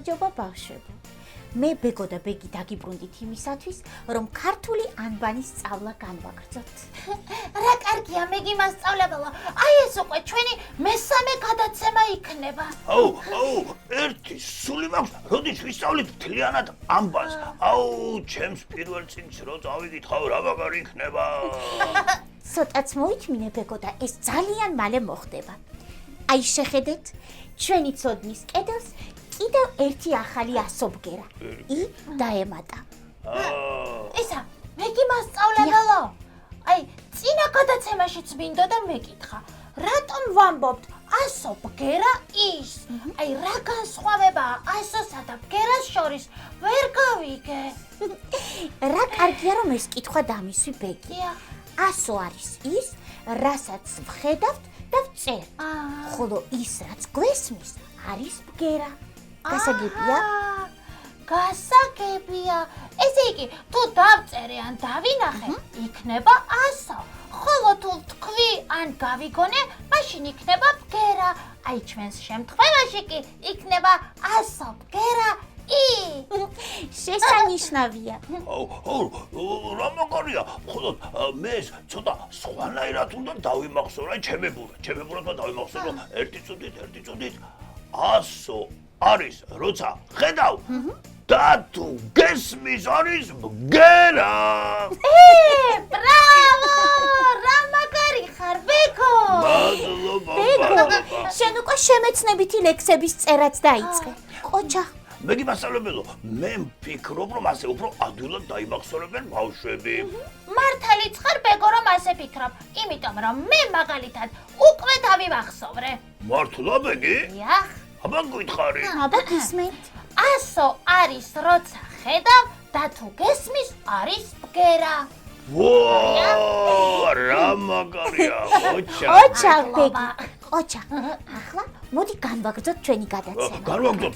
გამარჯობა ბავშვებო. მე ბეგო და ბეგი დაგიბრუნდით იმისათვის, რომ ქართული ანბანის სწავლა განვაგრძოთ. რა კარგია, მე გიმასწავლებელა. აი ეს უკვე ჩვენი მესამე გადაცემა იქნება. აუ, ერთი სული მაქვს, როდის ვისწავლით მთლიანად ანბანს. აუ, ჩემს პირველ წიგნს რო წავიკითხავ, რა მაგარი იქნება. ცოტაც მოითმინე ბეგო და ეს ძალიან მალე მოხდება. აი შეხედეთ, ჩვენი ცოდნის კედელს კიდევ ერთი ახალი ასობგერა. დაემატა. ისა, მე გიმასწავლებელო. აი, წინა გადაცემაშიც მინდოდა მეკითხა, რატომ ვამბობთ ასო ბგერა ის? აი, რა განსხვავებაა ასოსა და ბგერას შორის? ვერ გავიგე. რა კარგია რომ ეს კითხვა დამისვი ბეგი. ასო არის ის, რასაც ვხედავთ და ვწერთ. ხოლო ის, რაც გვესმის, არის ბგერა. გასაგებია? გასაგებია. ესე იგი, თუ დავწერე ან დავინახე, იქნება ასო. ხოლო თუ თქვი ან გავიგონე, მაშინ იქნება ბგერა. აი ჩვენს შემთხვევაში კი იქნება ასო ბგერა ი. შესანიშნავია. რა მაგარია, ხოლო მე ეს ცოტა სხვანაირად უნდა დავიმახსოვრე ჩემი ბურათმა დავიმახსოვრო ერთი წუთით. ასო არის, როცა ხედავ და თუ გესმის არის ბგერა. ბრავო! რა მაგარი ხარ, ბეგო! მადლობა. შენ უკვე შემეცნებითი ლექსების წერაც დაიწყე. ყოჩა. მე გიმასწავლებელო, მე ვფიქრობ, რომ ასე უფრო ადვილად დაიმახსოვრებენ ბავშვები. მართალიც ხარ, ბეგო, რომ ასე ფიქრობ, იმიტომ რომ მე მაგალითად უკვე დავიმახსოვრე. მართლა ბეგი? იახ. აბა გითხარი. აბა გისმენთ. ასო არის, როცა ხედავ და თუ გესმის, არის ბგერა. ვაუ, რა მაგარია, ყოჩა ბეგი. ყოჩა. ახლა მოდი განვაგრძოთ ჩვენი გადაცემა.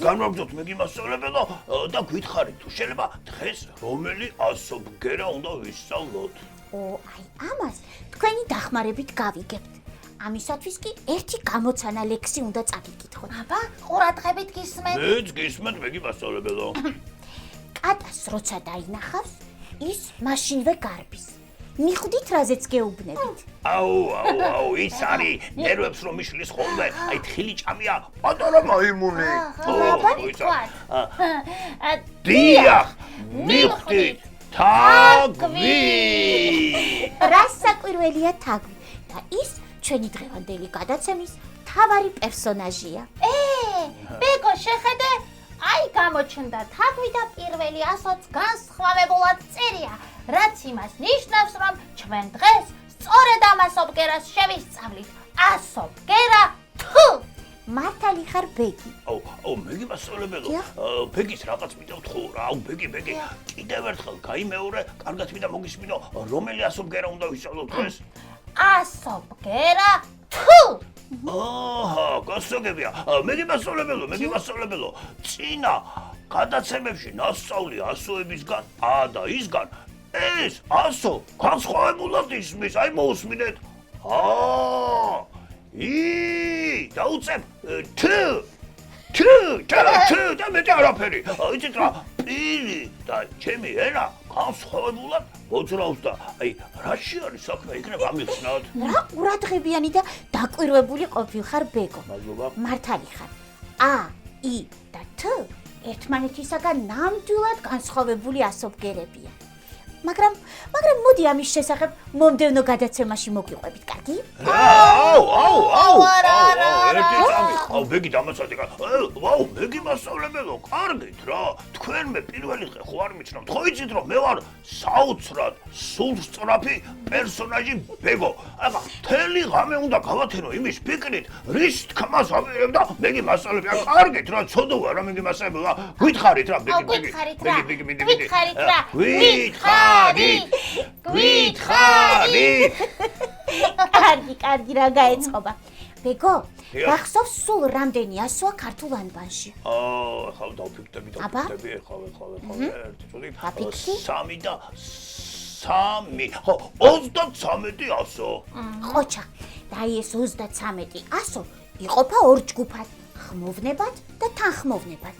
განვაგრძოთ, მე გიმასწავლებელო და გითხარი, თუ შეიძლება დღეს რომელი ასო ბგერა უნდა ვისწავლოთ? აი ამას თქვენი დახმარებით გავიგებთ. ამისათვის კი ერთი გამოცანა ლექსი უნდა წაგიკითხოთ. აბა, ყურადღებით გისმენთ. მეც გისმენთ, მე გიმასწავლებელო. კატას როცა დაინახავს, ის მაშინვე გარბის. მიხვდით რაზეც გეუბნებით. აუ, ის არის ნერვებს რომ მიშლის ხოლმე, აი თხილი ჭამია, პატარა მაიმუნი. დიახ, მიხვდით, თაგვი. რა საკვირველია თაგვი და ის ჩვენი დღევანდელი გადაცემის მთავარი პერსონაჟია. ბეგო, შეხედე, აი გამოჩნდა თაგვი და პირველი ასოც განსხვავებულად წერია, რაც იმას ნიშნავს, რომ ჩვენ დღეს სწორედ ამ ასო ბგერას შევისწავლით. ასო ბგერა თუ მართალი ხარ ბეგი. აუ, მე გიმასწავლებელო, ბეგის რაღაც მინდა ვთხოვ რა, ბეგი, კიდევ ერთხელ გაიმეორე, კარგად მინდა მოგისმინო, რომელი ასო ბგერა უნდა ვისწავლოთ დღეს? ასო ბგერა თუ. გასაგებია, მე გიმასწავლებელო, წინა გადაცემებში ნასწავლი ასოებისგან და ისგან ეს ასო განსხვავებულად ისმის, აი მოусმინეთ. დაუწებ თუ და მეტი არაფერი. იცით რა, პირი და ჩემი ენა განსხვავებულად მოძრაობს და აი რაში არის საქმე, იქნება ამიხსნათ. რა ყურადღებიანი და დაკვირვებული ყოფილხარ ბეგო. მადლობა. მართალი ხარ. ი და თ ერთმანეთისაგან ნამდვილად განსხვავებული ასობგერებია. მაგრამ მოდი ამის შესახებ მომდევნო გადაცემაში მოგიყვებით, კარგი? აუ, ბეგი დამაცადე. ვაუ, მე გიმასწავლებელო, კარგით რა. თქვენ მე პირველი დღე ხო არ მიცნობთ, ხო იცით რომ მე ვარ საოცრად სულსწრაფი პერსონაჟი ბეგო. აბა, მთელი ღამე უნდა გავათენო იმის ფიქრით, რის თქმას ავიღებ და მე გიმასწავლებია, კარგით რა, ცოდოა რა მე გიმასწავლებელა. გითხარით რა, ბეგი. გითხარით რა. გითხარი. კარგი რა გაეწყობა. ბეგო, გახსოვს სულ რამდენი ასოა ქართულ ანბანში? ხა დავფიქრდები, ეხლა. 3 და 3. ხო, 33 ასო. ყოჩა, და ეს 33 ასო იყოფა ორ ჯგუფად. ხმოვნებად და თანხმოვნებად.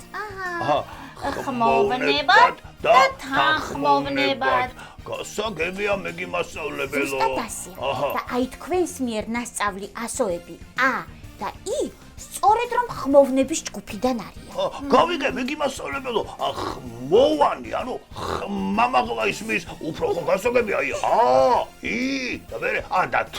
ხმოვნებად და თანხმოვნებად. გასაგებია მეგიმასწავლებელო. ზუსტად ასეა. და აი თქვენს მიერ ნასწავლი ასოები A და I სწორედ რომ ხმოვნების ჯგუფიდან არიან. გავიგე მეგიმასწავლებელო, ხმოვანი, ანუ ხმამაღლა ისმის უფრო ხო გასაგებია აი A, I და მერე A და T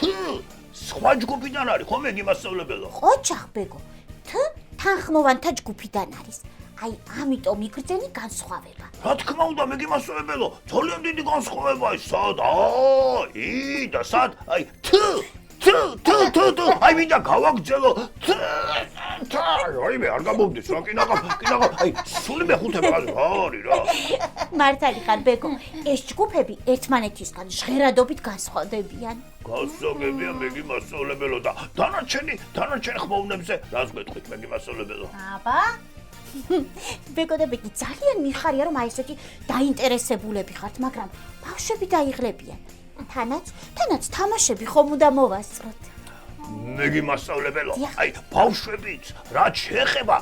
სხვა ჯგუფიდან არის ხო მეგიმასწავლებელო? ოჯახ ბეგო, T თანხმოვანთა ჯგუფიდან არის. აი ამიტომ იგრძენი განსხვავება. რა თქმა უნდა მეგიმასწავლებელო, ძალიან დიდი განსხვავებაა სად A, I და სად აი T აი მინდა გავაგრძელო აი მე არ გამოვდის რა კინაღა აი სული მეხუთე მაგაზე არის რა მართალი ხარ ბეგო ეს ჯგუფები ერთმანეთისგან ჟღერადობით განსხვავდებიან გასაგებია მეგიმასწავლებელო და დანარჩენი ხმოვნებზე რას გეტყვით მეგიმასწავლებელო აბა ბეგო და ბეგი ძალიან მიხარია რომ აი ესეთი დაინტერესებულები ხართ მაგრამ ბავშვები დაიღლებიან თანაც თამაშები ხომ უნდა მოვასწროთ. მეგიმასწავლებელო, აი ბავშვებიც რაც შეეხება,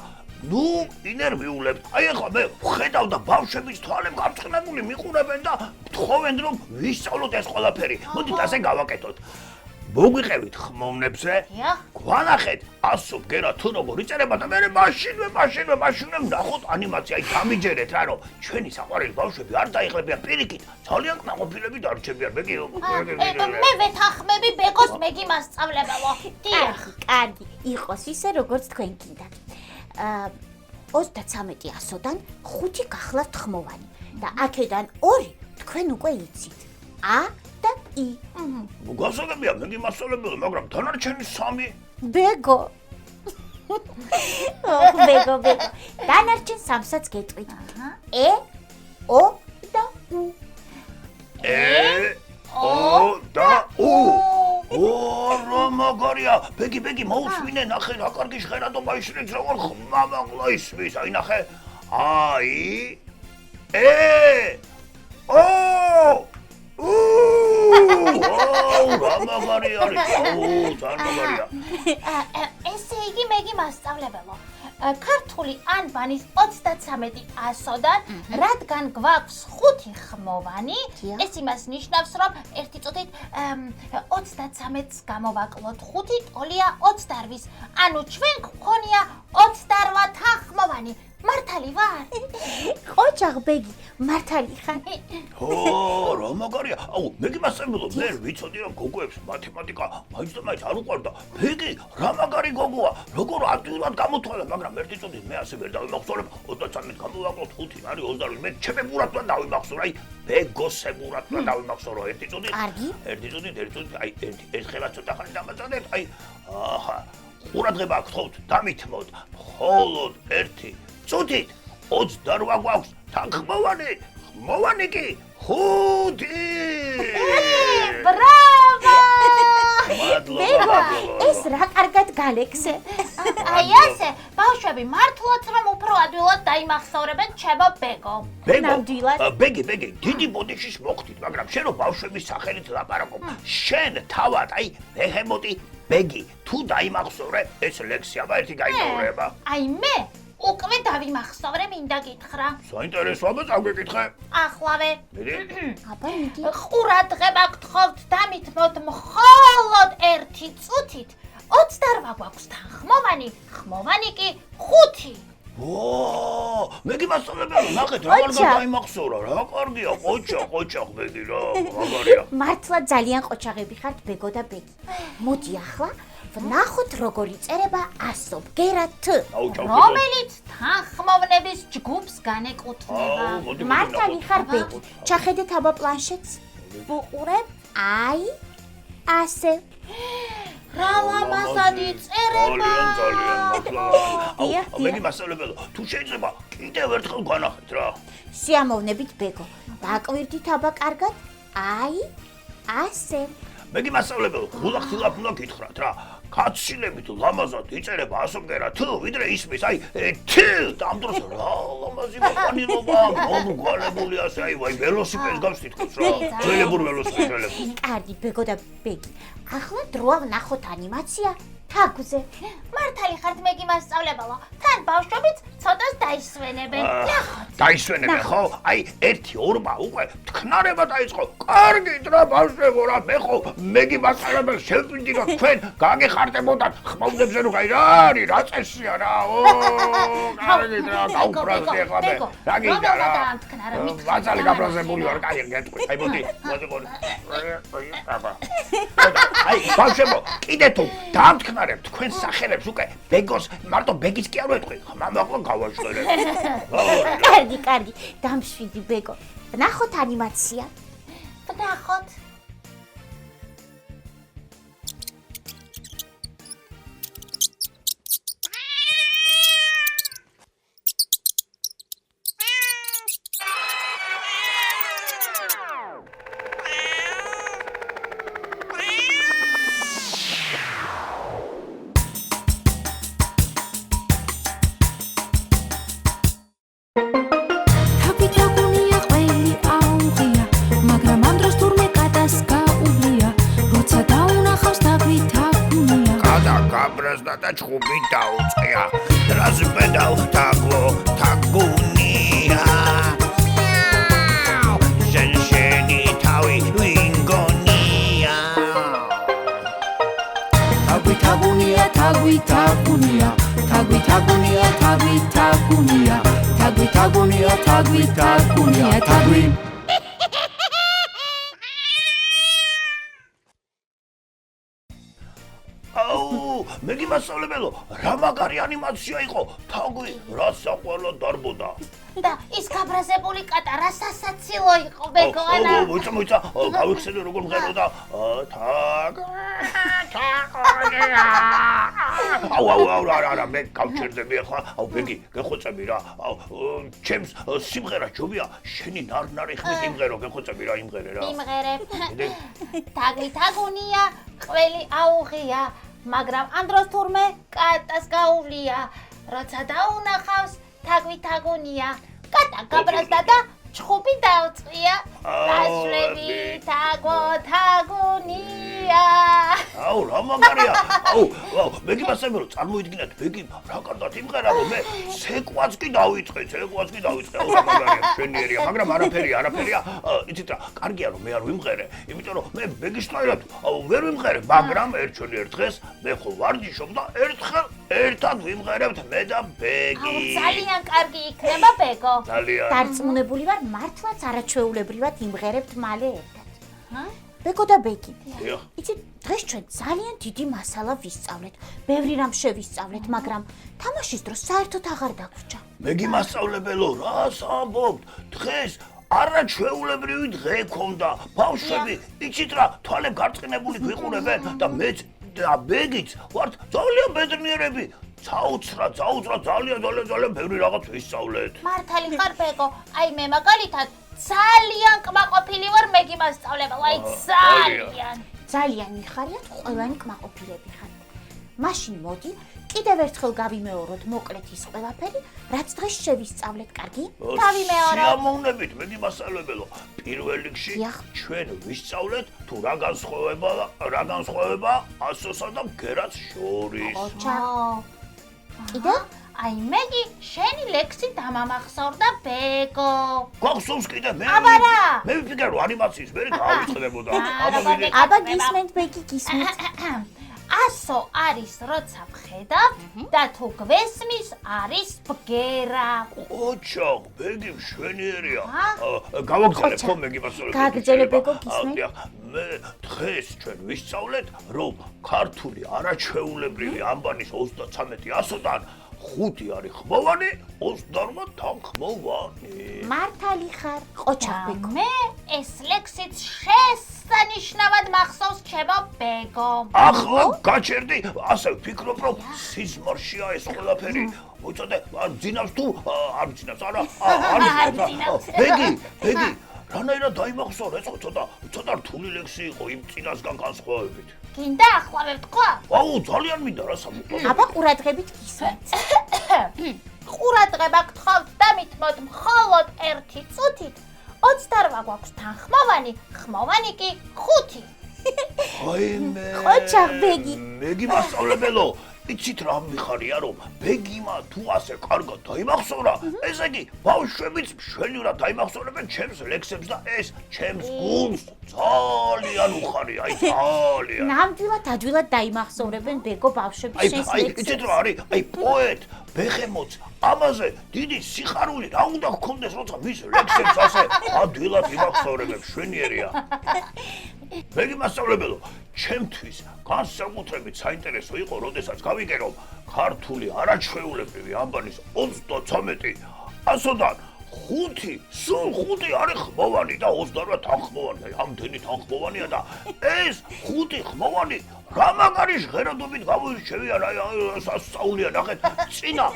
ნუ ინერვიულებთ. აი ახლა მე ვხედავ და ბავშვების თვალები გაწყნებული მიყურებენ და თხოვენ რომ ვისწავლოთ ეს ყველაფერი. მოდით ასე გავაკეთოთ. მოგვიყევით ხმოვნებზე, გვანახეთ ასო ბგერა თუ როგორ იწერება და მე მაშინვე ვნახოთ ანიმაცია, აი გამიჯერეთ რა რომ ჩვენი საყვარელი ბავშვები არ დაიხლებიან პირიქით, ძალიან კმაყოფილები დარჩებიან მე ვეთანხმები ბეგოს მეგიმასწავლებელო. კარგი, იყოს ისე როგორც თქვენ გინდათ. 33 ასოდან 5 გახლავთ ხმოვანი და აქედან 2 თქვენ უკვე იცით. A და I. გასაგებია მეგიმასწავლებელო, მაგრამ დანარჩენი 3 ბეგო. ბეგო. დანარჩენ 3-საც გეტყვით. E, O და U. E, O და U. რა მაგარია. ბეგი მოусმინე ნახე რა კარგი ჟღერადობა ისრიც როგორ ხმამაღლა ისმის. აი ნახე. I, E, O რამაგარი არის ძალიან ესე იგი მეგიმასწავლებელო ქართული ანბანის 33 ასოდან რადგან გვაქვს 5 ხმოვანი ეს იმას ნიშნავს რომ ერთი წუთით 33-ს გამოვაკლოთ 5 ტოლია 28-ვის ანუ ჩვენ გქონია 28 თანხმოვანი მართალი ვარ? ოჯახ ბეგი, მართალი ხარ? რა მაგარია. აუ, მეგიმასწავლებელო, მე ვიცოდი რომ გოგოებს მათემატიკა მაინც და მაინც არ უყვარდა. ბეგი, რა მაგარი გოგოა. როგორ ადვილად გამოთვალა, მაგრამ ერთი წუთით მე ასე ვერ დავიმახსოვრებ. 33-ით გამოვაკლოთ 5 არის 28. მე ჩემებურად და დავიმახსოვრო, აი, ბეგოსებურად და დავიმახსოვრო ერთი წუთით. კარგი. ერთი წუთით, აი, ერთხელაც ცოტა ხანი დამაწადეთ, აი, აჰა. ყურადღება გთხოვთ, დამითმოთ. მხოლოდ ერთი წუთით 28 გვაქვს თანხმოვანი, ხმოვანი კი 5. ბრავო! ბეგო, ეს რა კარგად გალექსე. აი ასე, ბავშვები მართლაც რომ უფრო ადვილად დაიმახსოვრებენ ჩემო ბეგო. ბეგი, დიდი ბოდიშის მოხდით, მაგრამ შენ რო ბავშვების სახელით ლაპარაკობ, შენ თავად, აი, ბეჰემოტი ბეგი, თუ დაიმახსოვრე, ეს ლექსია ერთი გაიმეორება. აი მე უკვე დავიმახსოვრე, მინდა გითხრა. საინტერესოა, წავგეკითხე. ახლავე. აბა, მიდი. ყურადღება გთხოვთ, დამითმოთ მხოლოდ ერთი წუთით 28 გვაქვს თანხმოვანი, ხმოვანი კი 5. მეგიმასწავლებელო, ნახეთ როგორ გადაიმახსოვრა, რა კარგია, ყოჩახ ბეგი რა, მაგარია. მართლა ძალიან ყოჩაღები ხართ ბეგო და ბეგი. მოდი ახლა ვნახოთ როგორ იწერება ასო ბგერა T. რომელიც თანხმოვნების ჯგუფს განეკუთვნება. მართალი ხარ ბეგი. ჩახედეთ აბა პლანშეტს. ვუყურებ. აი ასე. რა ლამაზად იწერება. ძალიან. მეგიმასწავლებელო, თუ შეიძლება კიდევ ერთხელ განახეთ რა. სიამოვნებით ბეგო. დაკვირდით აბა კარგად. აი ასე. მეგიმასწავლებელო, ხულახtildeლად უნდა გითხრათ რა. კაცილებით ლამაზად იწერება ასო ბგერა T, ვიდრე ისმის, აი, T და ამ დროს რა ლამაზი მოყანილობა, მომრგვალებული ასე, აი, ველოსიპედს გავს თითქოს რა. ძველებურ ველოსიპედს. კარგი, ბეგო და ბეგი. ახლა დროა ვნახოთ ანიმაცია თაგვზე. მართალი ხართ მეგი მასწავლებელო. თან ბავშვებიც ცოტას დაისვენებენ. დაისვენებენ ხო? აი, 1-2 უკვე თქნარება დაიწყო. კარგით რა ბავშვებო რა, მე ხო მეგი მასწავლებელს შევპირდი რომ თქვენ გაგეხარდებოდათ ხმოვდებზე რომ აი რა არის, რა წესია რა. კარგით რა, დაუბრალდი ახლა მე. რა გინდა რა? ვაცალი გაბრაზებული ვარ, კაი გეტყვი. აი მოდი, აი ბავშვებო, კიდე თუ დამთქნარებ თქვენ სახელებს უკვე ბეგოს მარტო ბეგის კი არ ვეტყვი. მამაყო გავაშველებ. კარგი, დამშვიდი ბეგო. ნახოთ ანიმაცია. ნახოთ. და ჩხუბი დაუწყია რას პედალ თაგო თაგუნია ჟენჟენი თავი ვინგონია თაგვი თაგუნია თაგვი თაგუნია თაგვი თაგუნია თაგვი თაგუნია თაგვი თაგუნია თაგვი თაგუნია თაგვი მეგი მასწავლებელო, რა მაგარი ანიმაცია იყო, თაგვი რა საყვარლად დარბოდა. და ის გაბრაზებული კატა რა სასაცილო იყო, ბეგო ანა. მოიცა, გავიხსენე როგორ მღეროდა. აუ, რა, მე გავჩერდები ახლა. აუ, ბეგი, გეხოცები რა. აუ, ჩემს სიმღერა ჯობია, შენი ნარნარი ხმით იმღერო, გეხოცები რა, იმღერე რა. იმღერებ. თაგვი თაგუნია, ყველი აუღია. მაგრამ ამ დროს თურმე კატას გაუვლია, როცა დაუნახავს თაგვი თაგუნია, კატა გაბრაზდა და ჩხუბი დაუწყია, ბავშვები თაგვო თაგუნია. აუ, რა მაგარია. აუ, მეგი მასწავლებელო, წარმოიდგინეთ, მეგი რა კარგად იმღერა, რომ მე ცეკვაც კი დავიწყე. აუ, რა მაგარია, შვენიერია, მაგრამ არაფერია. იცით რა, კარგია რომ მე არ ვიმღერე, იმიტომ რომ მე მეგისნაირად ვერ ვიმღერე, მაგრამ ერთხელ ერთ დღეს მე ხო ვარჯიშობ და ერთხელ ერთად ვიმღერებთ მე და ბეგი. აუ, ძალიან კარგი იქნება, ბეგო. ძალიან. დარწმუნებული ვარ, მართლაც არაჩვეულებრივად იმღერებთ მალე ერთად. ბეგო და ბეგი. იცით, დღეს ჩვენ ძალიან დიდი მასალა ვისწავლეთ. ბევრი რამ შევისწავლეთ, მაგრამ თამაშის დროს საერთოდ აღარ დაგვჭა. მეგი მასწავლებელო, რას ამბობთ? დღეს არაჩვეულებრივი დღე ქონდა. ბავშვები, იცით რა, თვალებ გარწყინებული გვიყურებენ და მეც და ბეგიც ვართ ძალიან ბედნიერები. საოცრად, ძალიან ბევრი რაღაც ვისწავლეთ. მართალი ხარ, ბეგო? აი მე მაგალითად ძალიან კმაყოფილი ვარ მეგი მასწავლებელო, აი ძალიან მიხარიათ, ყველანი კმაყოფილები ხართ. მაშინ მოდი, კიდევ ერთხელ გავიმეოროთ მოკლედ ის ყველაფერი, რაც დღეს შევისწავლეთ, კარგი? დავიმეოროთ. სიამოვნებით, მეგი მასწავლებელო. პირველ რიგში ჩვენ ვისწავლეთ თუ რა განსხვავება ასოსა და გერას შორის. კიდე? აი მეგი შენი ლექსი დამამახსოვრდა, ბეგო. გვახსოვს კიდე მე? აბარა. მე ვიფიქრე რომ ანიმაციის ვერ გავიწყდებოდა. აბა გისმენთ, ბეგი, გისმენთ. ასო არის როცა ვხედავ და თუ გვესმის არის ბგერა. ოჩო, ბეგი მშვენიერია. გავაგზავნებ ხო მეგი მასწავლებელი? გააგზავნებ, ბეგო, გისმენთ. მე დღეს ჩვენ ვისწავლეთ რომ ქართული არაჩვეულებრივი ანბანის 33-100-დან 5 არის ხმოვანი, 28 თანხმოვანი. მართალი ხარ, ყოჩა ბეგო. მე ეს ლექსიც შესანიშნავად მახსოვს ჩემო ბეგო. ახლა გაჩერდი, ასე ვფიქრობ რომ სიზმარშია ეს ყველაფერი. მოიწოდე, არ ძინავს თუ არ ძინავს, არა, არ ძინავს. ბეგი, რანაირად დაიმახსოვრე, ცოტა რთული ლექსი იყო იმ წინასგან განსხვავებით. გინდა ახლა ვეთქვა? აუ, ძალიან მინდა რა სამყარო. აბა ყურადღებით გისმენთ. ყურადღება გთხოვთ და მithmot მხოლოდ 1 წუთით 28 გვაქვს თანხმოვანი, ხმოვანი კი 5. აიმე. ყოჩაღ ბეგი. მეგი მასწავლებელო, იცით რა მიხარია რომ ბეგიმა თუ ასე კარგად დაიმახსოვრა, ესე იგი ბავშვებიც მშვენივრად დაიმახსოვრებენ ჩემს ლექსებს და ეს ჩემს გულს ძალიან უხარია, აი ძალიან. ნამდვილად ადვილად დაიმახსოვრებენ ბეგო ბავშვების შენს აი, იცით რა არის? აი პოეტ ბეხემოც ამაზე დიდი სიხარული რა უნდა გქონდეს, როცა მის ლექსებს ასე ადვილად იმახსოვრებენ, მშვენიერია. მეგი მასწავლებელო, ჩემთვის განსაკუთრებით საინტერესო იყო, როდესაც გავიგე, რომ ქართული არაჩვეულებრივი ანბანის 33 ასოდან 5, სულ 5 არის ხმოვანი და 28 თანხმოვანი, ამდენი თანხმოვანია და ეს 5 ხმოვანი რა მაგარი ჟღერადობით გამოირჩევიან, აი სასწაულია ნახეთ, წინა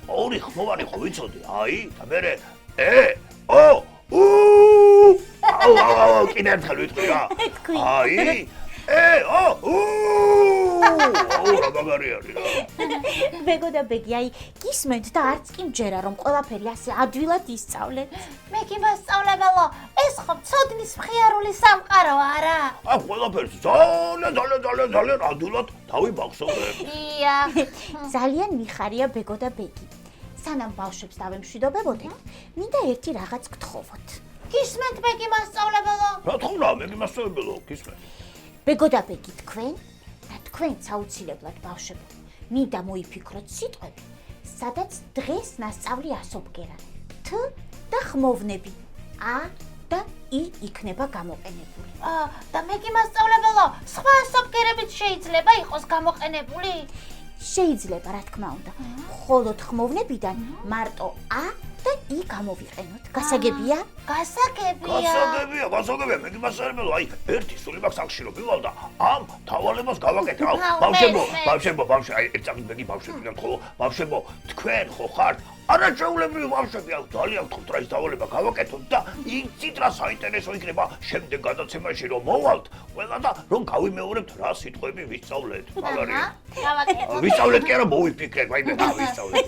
2 ხმოვანი ხო ვიცოდი, აი და მერე ო აუ, კიდე ერთხელ ვიტყვი რა. აი, რა მაგარი არის რა. ბეგო და ბეგი, აი, გისმენთ და არც კი მჯერა, რომ ყველაფერი ასე ადვილად ისწავლეთ. მეგი მასწავლებელო, ეს ხო ცოდნის მხიარული სამყარო არა? აი, ყველაფერს ძალიან ადვილად დავიმახსოვრებ. დიახ. ძალიან მიხარია ბეგო და ბეგი. სანამ ბავშვებს დავემშვიდობებოდეთ, მინდა ერთი რაღაც გთხოვოთ. გისმენთ მეგი მასწავლებელო? რა თქმა უნდა, მეგი მასწავლებელო, გისმენთ. ბეგო და ბეგი თქვენ და თქვენც აუცილებლად ბავშვებო, მინდა მოიფიქროთ სიტყვები, სადაც დღეს ნასწავლი ასობგერა. თ და ხმოვნები ა და ი იქნება გამოყენებული. და მეგი მასწავლებელო, სხვა ასობგერებიც შეიძლება იყოს გამოყენებული? შეიძლება, რა თქმა უნდა. მხოლოდ ხმოვნებიდან მარტო ა და ი გამოვიყენოთ. გასაგებია? გასაგებია. გასაგებია, მეგი მასწავლებელო, აი, ერთი სული მაქვს აქში რომ მივალ და ამ დავალებას გავაკეთე. აუ, ბავშვებო, აი, ერთ წამით მეგი ბავშვები გქონდა, ბავშვებო, თქვენ ხო ხართ არაჩვეულებრივი ბავშვები, აუ, ძალიან გთხოვთ რა ის დავალება გავაკეთოთ და იცით რა საინტერესო იქნება შემდეგ გადაცემაში რომ მოვალთ, ყველა და რომ გავიმეორებთ რა სიტყვები ვისწავლეთ. მაგარია. გავაკეთოთ. ვისწავლეთ კი არა, მოვიფიქრეთ, ვაიმე, ვისწავლეთ.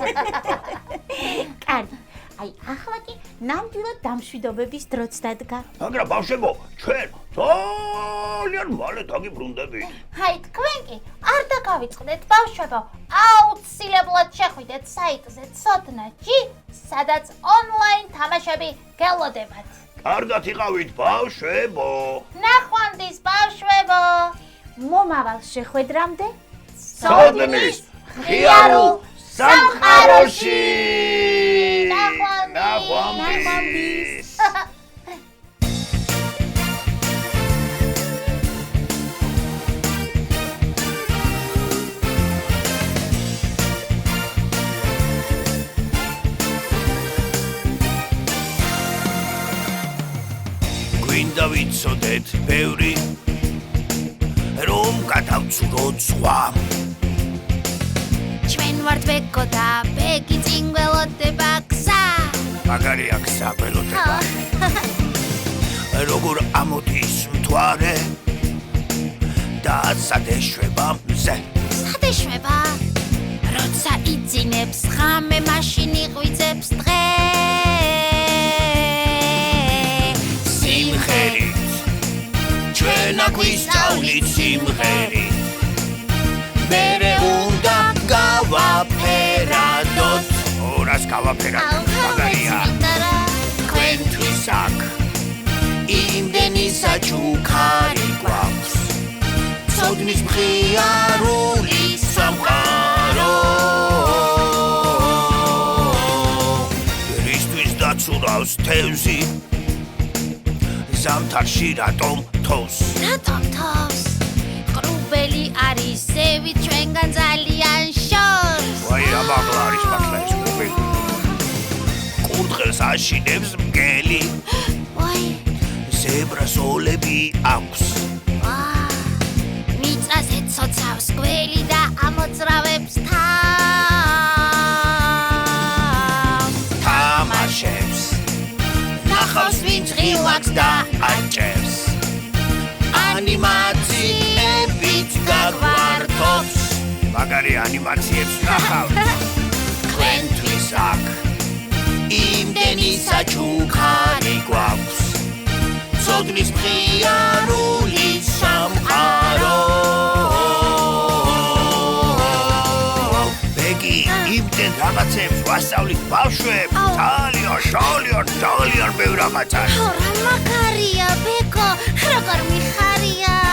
კარგი. აი, ახლა კი ნამდვილად დამშვიდობების დროც დადგა. მაგრამ ბავშვებო, ჩვენ ძალიან მალე დაგიბრუნდებით. აი, თქვენ კი არ დაგავიწყდეთ ბავშვებო, აუცილებლად შეხვიდეთ საიტზე ცოდნა.gi, სადაც ონლაინ თამაშები გელოდებათ. კარგად იყავით ბავშვებო. ნახვამდის ბავშვებო. მომავალ შეხვედრამდე ცოდნის მხიარულ სამყაროში. ნახვამდის. გვინდა ვიცოდეთ ბევრი რომ გადავცუროთ სხვა ჩვენ ვართ ბეგო და ბეგი წინ გველოდება გზა მაგარია გზა გველოდება როგორ ამოდის მთვარე და სადეშვება მზე სადეშვება როცა იძინებს ღამე მაშინ იღვიძებს დღე სიმღერით ჩვენ აქ ვისწავლით სიმღერით მერე უნდა გავაფერადოთ ორას გავაფერადოთ მაგარია თქვენთვის აქ იმდენი საჩუქარი გვაქვს ცოდნის მხიარული სამყარო რისთვის დაცურავს თევზი ზამთარში რატომ თოვს რატომ თოვს ყრუბელი არის ზევი ჩვენგან ძალიან შორს ვაი რა მაღლა არის მართლა ეს ყრუბელი კურდღელს აშინებს მგელი ვაი ზებრას ოლები აქვს მიწაზე ცოცავს გველი და ამოძრავებს თავს თამაშებს ნახავს ვინც ღილაკს და აჭერს ანიმაციებით გაგვართობს მაგარი ანიმაციებს ნახავთ თქვენთვის აქ იმდენი საჩუქარი გვაქვს ცოდნის მხიარული სამყარო ლექციებს ვასწავლით ბავშვებს. ძალიან ბევრ რაღაცას. რა მაგარია, ბეკო, როგორ მიხარია.